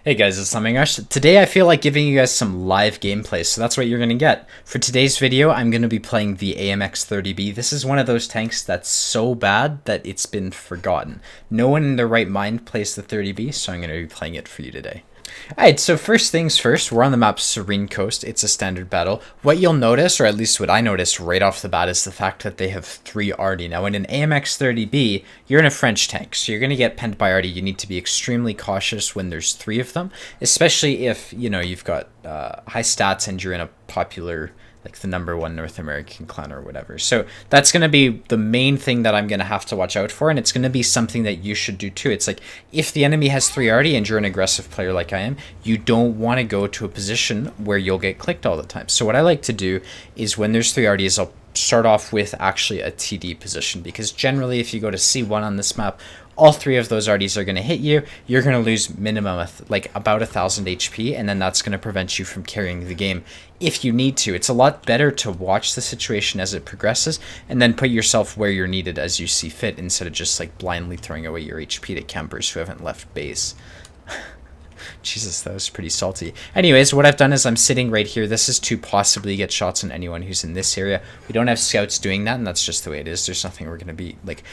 Hey guys, it's AMX. Today I feel like giving you guys some live gameplay, so that's what you're going to get. For today's video, I'm going to be playing the AMX 30B. This is one of those tanks that's so bad that it's been forgotten. No one in their right mind plays the 30B, so I'm going to be playing it for you today. Alright, so first things first, we're on the map Serene Coast. It's a standard battle. What you'll notice, or at least what I noticed right off the bat, is the fact that they have 3 arty. Now in an AMX 30B, you're in a French tank, so you're going to get penned by arty. You need to be extremely cautious when there's 3 of them, especially if, you know, you've got high stats and you're in a popular, like the #1 North American clan or whatever. So that's going to be the main thing that I'm going to have to watch out for, and it's going to be something that you should do too. It's like, if the enemy has 3 arty and you're an aggressive player like I am, you don't want to go to a position where you'll get clicked all the time. So what I like to do is when there's 3 arty is I'll start off with actually a TD position, because generally if you go to C1 on this map, all 3 of those arties are going to hit you. You're going to lose minimum like about 1,000 HP, and then that's going to prevent you from carrying the game if you need to. It's a lot better to watch the situation as it progresses and then put yourself where you're needed as you see fit, instead of just like blindly throwing away your HP to campers who haven't left base. Jesus, that was pretty salty. Anyways, what I've done is I'm sitting right here. This is to possibly get shots on anyone who's in this area. We don't have scouts doing that, and that's just the way it is. There's nothing we're going to be like...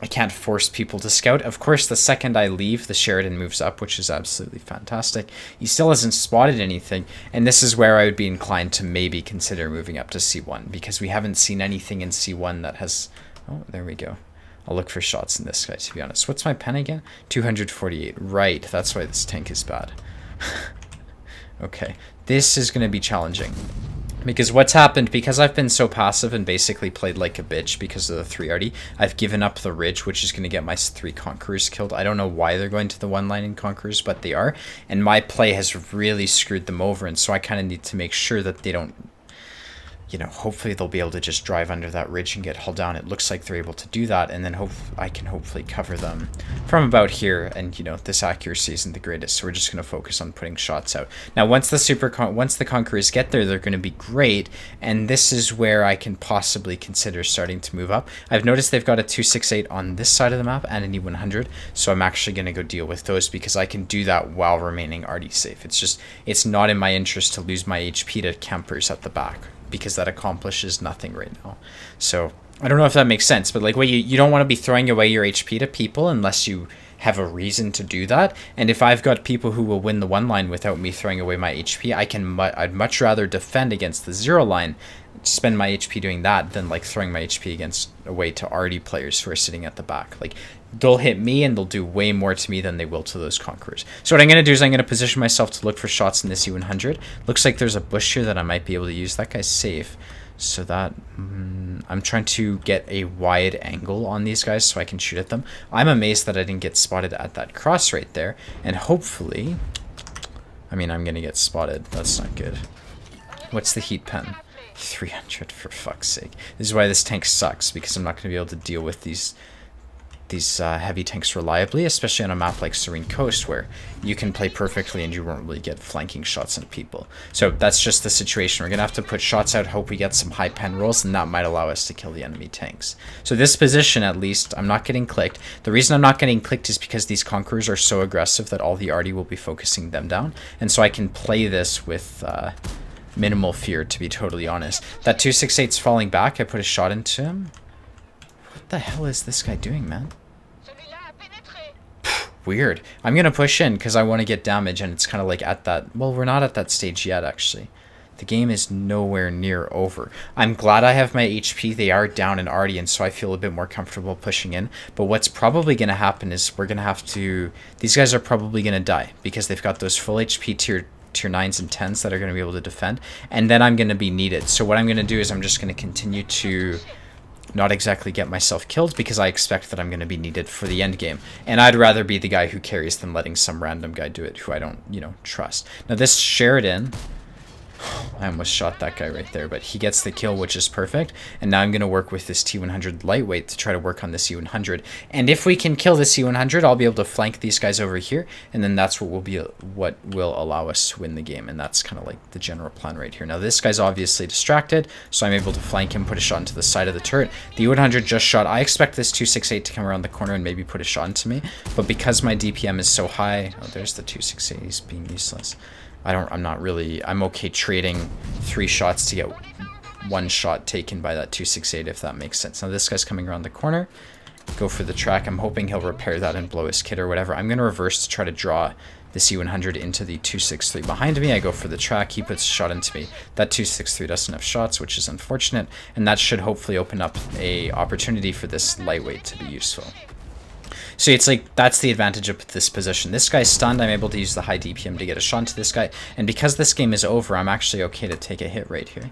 I can't force people to scout. Of course, the second I leave, the Sheridan moves up, which is absolutely fantastic. He still hasn't spotted anything, and this is where I would be inclined to maybe consider moving up to C1, because we haven't seen anything in C1 that has... Oh, there we go. I'll look for shots in this guy, to be honest. What's my pen again? 248. Right, that's why this tank is bad. Okay, this is going to be challenging. Because what's happened, because I've been so passive and basically played like a bitch because of the 3 arty, I've given up the ridge, which is going to get my 3 Conquerors killed. I don't know why they're going to the 1-line Conquerors, but they are. And my play has really screwed them over, and so I kind of need to make sure that they don't... You know, hopefully they'll be able to just drive under that ridge and get hull down. It looks like they're able to do that, and then I can hopefully cover them from about here. And, you know, this accuracy isn't the greatest, so we're just going to focus on putting shots out. Now, once the Conquerors get there, they're going to be great, and this is where I can possibly consider starting to move up. I've noticed they've got a 268 on this side of the map and an E100, so I'm actually going to go deal with those, because I can do that while remaining arty safe. It's not in my interest to lose my HP to campers at the back, because that accomplishes nothing right now. So I don't know if that makes sense, but like, you don't want to be throwing away your HP to people unless you have a reason to do that. And if I've got people who will win the 1-line without me throwing away my HP, I'd much rather defend against the 0-line, spend my HP doing that, than like throwing my HP away to arty players who are sitting at the back. Like, they'll hit me and they'll do way more to me than they will to those Conquerors. So what I'm going to do is I'm going to position myself to look for shots in this E100. Looks like there's a bush here that I might be able to use. That guy's safe. So that... I'm trying to get a wide angle on these guys so I can shoot at them. I'm amazed that I didn't get spotted at that cross right there. And hopefully... I mean, I'm going to get spotted. That's not good. What's the heat pen? 300, for fuck's sake. This is why this tank sucks, because I'm not going to be able to deal with these heavy tanks reliably, especially on a map like Serene Coast, where you can play perfectly and you won't really get flanking shots on people. So that's just the situation. We're going to have to put shots out, hope we get some high pen rolls, and that might allow us to kill the enemy tanks. So this position, at least, I'm not getting clicked. The reason I'm not getting clicked is because these Conquerors are so aggressive that all the arty will be focusing them down, and so I can play this with... minimal fear, to be totally honest. That 268's falling back. I put a shot into him. What the hell is this guy doing, man? Weird. I'm going to push in because I want to get damage, and it's kind of like at that... Well, we're not at that stage yet, actually. The game is nowhere near over. I'm glad I have my HP. They are down in arty, and so I feel a bit more comfortable pushing in. But what's probably going to happen is we're going to have to... These guys are probably going to die because they've got those full HP tier 9s and 10s that are going to be able to defend, and then I'm going to be needed. So what I'm going to do is I'm just going to continue to not exactly get myself killed, because I expect that I'm going to be needed for the end game, and I'd rather be the guy who carries than letting some random guy do it who I don't, you know, trust. Now this Sheridan, I almost shot that guy right there, but he gets the kill, which is perfect. And now I'm going to work with this T100 lightweight to try to work on this E100. And if we can kill this E100, I'll be able to flank these guys over here, and then that's what will allow us to win the game. And that's kind of like the general plan right here. Now this guy's obviously distracted, so I'm able to flank him, put a shot into the side of the turret. The E100 just shot. I expect this 268 to come around the corner and maybe put a shot into me, but because my DPM is so high, oh, there's the 268. He's being useless. I'm okay trading 3 shots to get 1 shot taken by that 268, if that makes sense. Now this guy's coming around the corner. Go for the track. I'm hoping he'll repair that and blow his kit or whatever. I'm going to reverse to try to draw the C100 into the 263 behind me. I go for the track. He puts a shot into me. That 263 doesn't have shots, which is unfortunate, and that should hopefully open up a opportunity for this lightweight to be useful. So it's like, that's the advantage of this position. This guy's stunned. I'm able to use the high DPM to get a shot into this guy. And because this game is over, I'm actually okay to take a hit right here.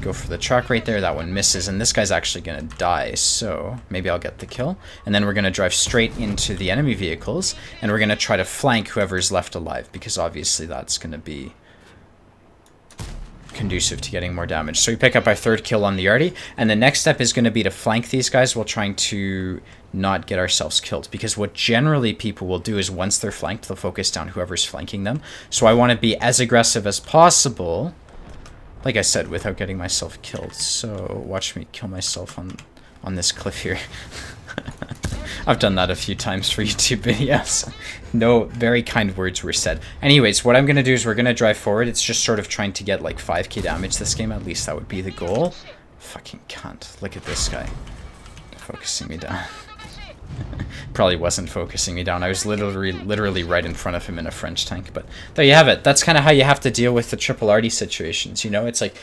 Go for the truck right there. That one misses. And this guy's actually going to die. So maybe I'll get the kill. And then we're going to drive straight into the enemy vehicles. And we're going to try to flank whoever's left alive, because obviously that's going to be conducive to getting more damage. So we pick up our 3rd kill on the Arty, and the next step is going to be to flank these guys while trying to not get ourselves killed, because what generally people will do is once they're flanked, they'll focus down whoever's flanking them. So I want to be as aggressive as possible, like I said, without getting myself killed. So watch me kill myself on this cliff here. I've done that a few times for YouTube videos. No very kind words were said. Anyways, what I'm going to do is we're going to drive forward. It's just sort of trying to get like 5k damage this game. At least that would be the goal. Fucking cunt. Look at this guy. Focusing me down. Probably wasn't focusing me down. I was literally right in front of him in a French tank. But there you have it. That's kind of how you have to deal with the triple RD situations. You know, it's like,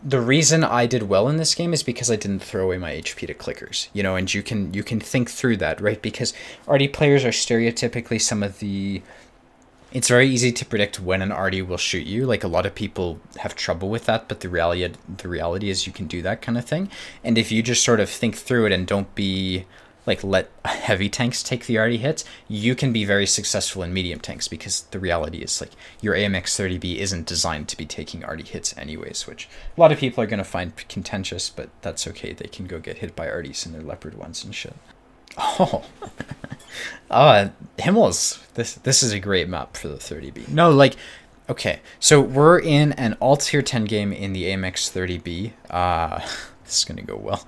the reason I did well in this game is because I didn't throw away my HP to clickers, you know, and you can think through that, right? Because RD players are stereotypically some of the... It's very easy to predict when an RD will shoot you. Like, a lot of people have trouble with that, but the reality is you can do that kind of thing. And if you just sort of think through it and don't be... like, let heavy tanks take the RD hits, you can be very successful in medium tanks, because the reality is, like, your AMX 30B isn't designed to be taking RD hits anyways, which a lot of people are going to find contentious, but that's okay. They can go get hit by RDs in their Leopard ones and shit. Oh. Himmels. This is a great map for the 30B. No, like... Okay, so we're in an all tier 10 game in the AMX 30B. This is going to go well.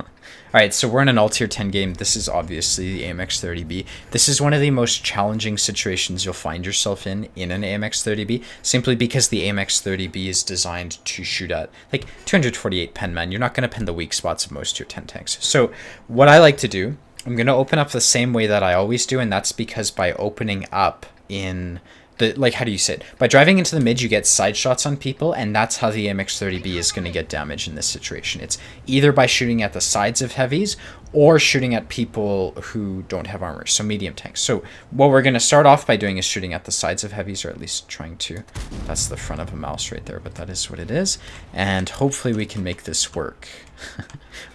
Alright, so we're in an all tier 10 game. This is obviously the AMX 30B. This is one of the most challenging situations you'll find yourself in an AMX 30B, simply because the AMX 30B is designed to shoot at like 248 pen man. You're not going to pen the weak spots of most tier 10 tanks. So what I like to do, I'm going to open up the same way that I always do, and that's because by opening up in... like, how do you say it? By driving into the mid, you get side shots on people, and that's how the AMX 30B is going to get damage in this situation. It's either by shooting at the sides of heavies or shooting at people who don't have armor, so medium tanks. So what we're going to start off by doing is shooting at the sides of heavies, or at least trying to. That's the front of a mouse right there, but that is what it is. And hopefully we can make this work.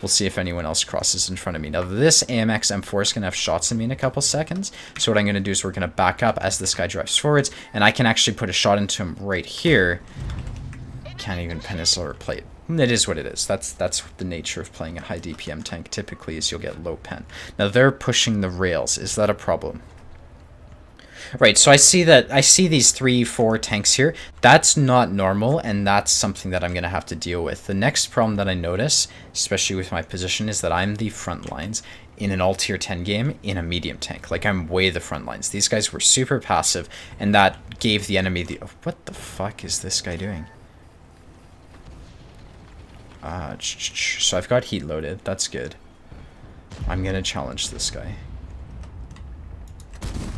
We'll see if anyone else crosses in front of me. Now, this AMX M4 is going to have shots in me in a couple seconds. So what I'm going to do is we're going to back up as this guy drives forwards, and I can actually put a shot into him right here. Can't even pen his lower plate. It is what it is. That's the nature of playing a high DPM tank. Typically, is you'll get low pen. Now, they're pushing the rails. Is that a problem? Right, so I see these 3-4 tanks here. That's not normal, and that's something that I'm going to have to deal with. The next problem that I notice, especially with my position, is that I'm the front lines in an all tier 10 game in a medium tank. Like, I'm way the front lines. These guys were super passive, and that gave the enemy the... Oh, what the fuck is this guy doing? So I've got heat loaded. That's good. I'm going to challenge this guy.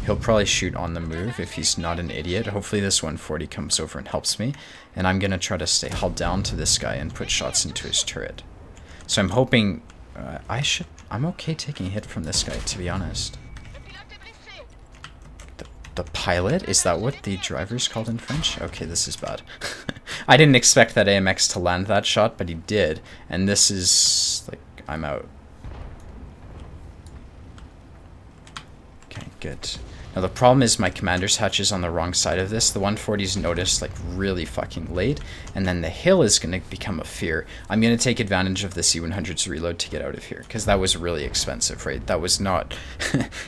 He'll probably shoot on the move if he's not an idiot. Hopefully this 140 comes over and helps me. And I'm going to try to stay hull down to this guy and put shots into his turret. So I'm hoping... I'm okay taking a hit from this guy, to be honest. The pilot? Is that what the driver's called in French? Okay, this is bad. I didn't expect that AMX to land that shot, but he did. And this is... like, I'm out. Okay, good. Now the problem is my commander's hatch is on the wrong side of this. The 140's noticed like really fucking late, and then the hill is going to become a fear. I'm going to take advantage of this E100's reload to get out of here, because that was really expensive, right? That was not...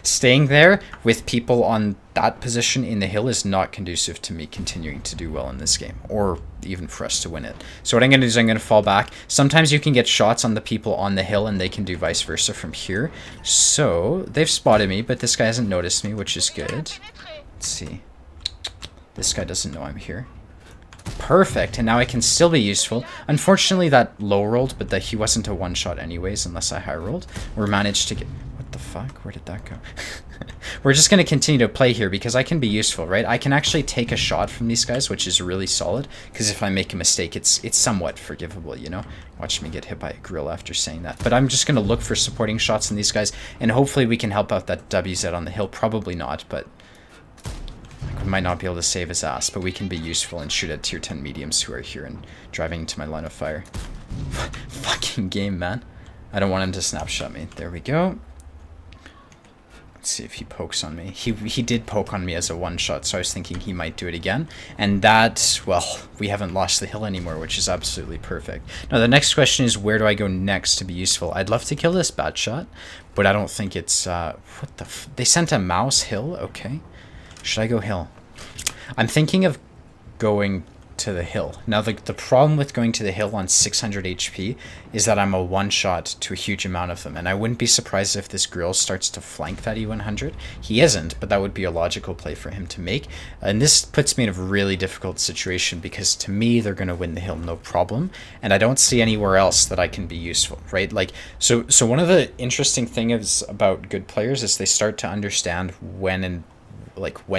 Staying there with people on that position in the hill is not conducive to me continuing to do well in this game, or even for us to win it. So what I'm going to do is I'm going to fall back. Sometimes you can get shots on the people on the hill, and they can do vice versa from here. So they've spotted me, but this guy hasn't noticed me, which is good. Let's see. This guy doesn't know I'm here. Perfect, and now I can still be useful. Unfortunately, that low rolled, but he wasn't a one-shot anyways, unless I high rolled. Or managed to get... What the fuck? Where did that go? We're just going to continue to play here because I can be useful, right? I can actually take a shot from these guys, which is really solid, because if I make a mistake, it's somewhat forgivable, you know? Watch me get hit by a grill after saying that. But I'm just going to look for supporting shots in these guys, and hopefully we can help out that WZ on the hill. Probably not, but we might not be able to save his ass, but we can be useful and shoot at tier 10 mediums who are here and driving into my line of fire. Fucking game, man. I don't want him to snapshot me. There we go. Let's see if he pokes on me. He did poke on me as a one-shot, so I was thinking he might do it again. And that, well, we haven't lost the hill anymore, which is absolutely perfect. Now, the next question is, where do I go next to be useful? I'd love to kill this bad shot, but I don't think it's... what the they sent a mouse hill? Okay. Should I go hill? I'm thinking of going to the hill. Now, the problem with going to the hill on 600 HP is that I'm a one-shot to a huge amount of them, and I wouldn't be surprised if this grill starts to flank that E100. He isn't, but that would be a logical play for him to make, and this puts me in a really difficult situation because to me, they're going to win the hill no problem, and I don't see anywhere else that I can be useful, right? Like, so one of the interesting things about good players is they start to understand when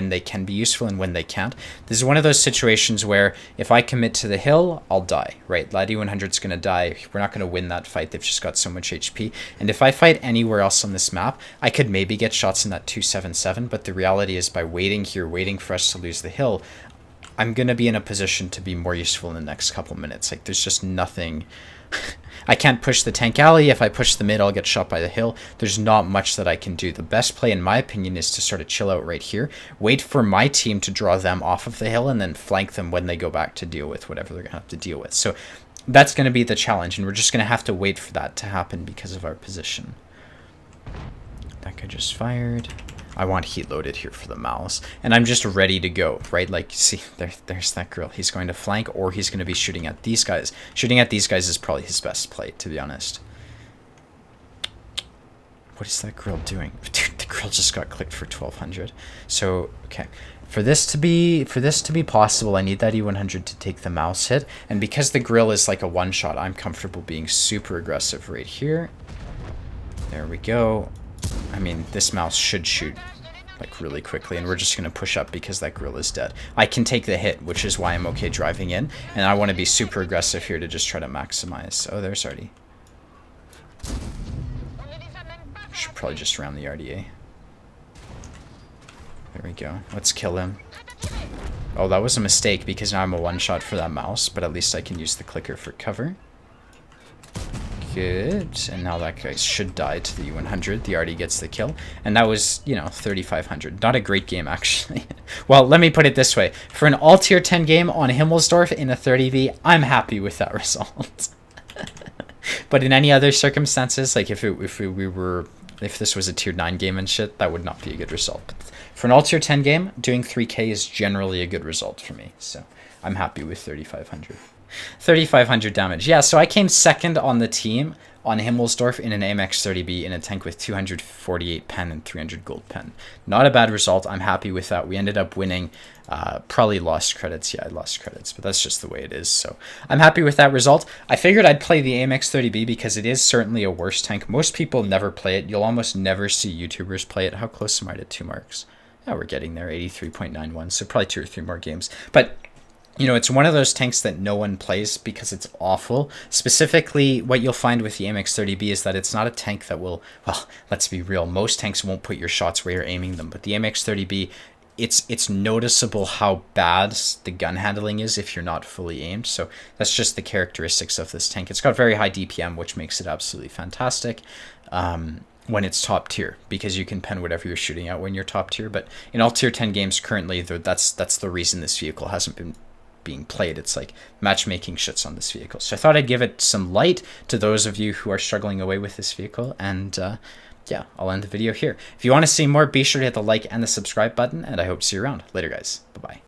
they can be useful and when they can't. This is one of those situations where if I commit to the hill, I'll die, right? Laddie 100's going to die. We're not going to win that fight. They've just got so much HP. And if I fight anywhere else on this map, I could maybe get shots in that 277, but the reality is by waiting here, waiting for us to lose the hill, I'm going to be in a position to be more useful in the next couple minutes. Like, there's just nothing... I can't push the tank alley. If I push the mid, I'll get shot by the hill. There's not much that I can do. The best play, in my opinion, is to sort of chill out right here, wait for my team to draw them off of the hill, and then flank them when they go back to deal with whatever they're going to have to deal with. So that's going to be the challenge, and we're just going to have to wait for that to happen because of our position. That guy just fired. I want heat loaded here for the mouse, and I'm just ready to go, right? Like, see, there's that grill. He's going to flank, or he's going to be shooting at these guys. Shooting at these guys is probably his best play, to be honest. What is that grill doing? Dude, the grill just got clicked for 1200. So, okay. For this to be possible, I need that E100 to take the mouse hit, and because the grill is like a one-shot, I'm comfortable being super aggressive right here. There we go. I mean, this mouse should shoot like really quickly, and we're just going to push up because that grill is dead. I can take the hit, which is why I'm okay driving in, and I want to be super aggressive here to just try to maximize. Oh, there's Artie. Should probably just round the RDA. There we go. Let's kill him. Oh, that was a mistake because now I'm a one-shot for that mouse, but at least I can use the clicker for cover. Good, and now that guy should die to the U100. The Artie gets the kill, and that was, you know, 3,500. Not a great game, actually. Well, let me put it this way. For an all-tier 10 game on Himmelsdorf in a 30v, I'm happy with that result. But in any other circumstances, like if this was a tier 9 game and shit, that would not be a good result. But for an all-tier 10 game, doing 3k is generally a good result for me, so I'm happy with 3,500. 3,500 damage. Yeah, so I came second on the team on Himmelsdorf in an AMX 30B in a tank with 248 pen and 300 gold pen. Not a bad result. I'm happy with that. We ended up winning. Probably lost credits. Yeah, I lost credits, but that's just the way it is. So I'm happy with that result. I figured I'd play the AMX 30B because it is certainly a worse tank. Most people never play it. You'll almost never see YouTubers play it. How close am I to 2 marks? Yeah, we're getting there. 83.91. So probably 2 or 3 more games. But you know, it's one of those tanks that no one plays because it's awful. Specifically, what you'll find with the AMX 30B is that it's not a tank that will, well, let's be real, most tanks won't put your shots where you're aiming them, but the AMX 30B, it's noticeable how bad the gun handling is if you're not fully aimed. So that's just the characteristics of this tank. It's got very high DPM, which makes it absolutely fantastic. when it's top tier, because you can pen whatever you're shooting at when you're top tier. But in all tier 10 games currently, that's the reason this vehicle hasn't been being played. It's like matchmaking shits on this vehicle. So I thought I'd give it some light to those of you who are struggling away with this vehicle. And yeah, I'll end the video here. If you want to see more, be sure to hit the like and the subscribe button, and I hope to see you around. Later, guys. Bye-bye.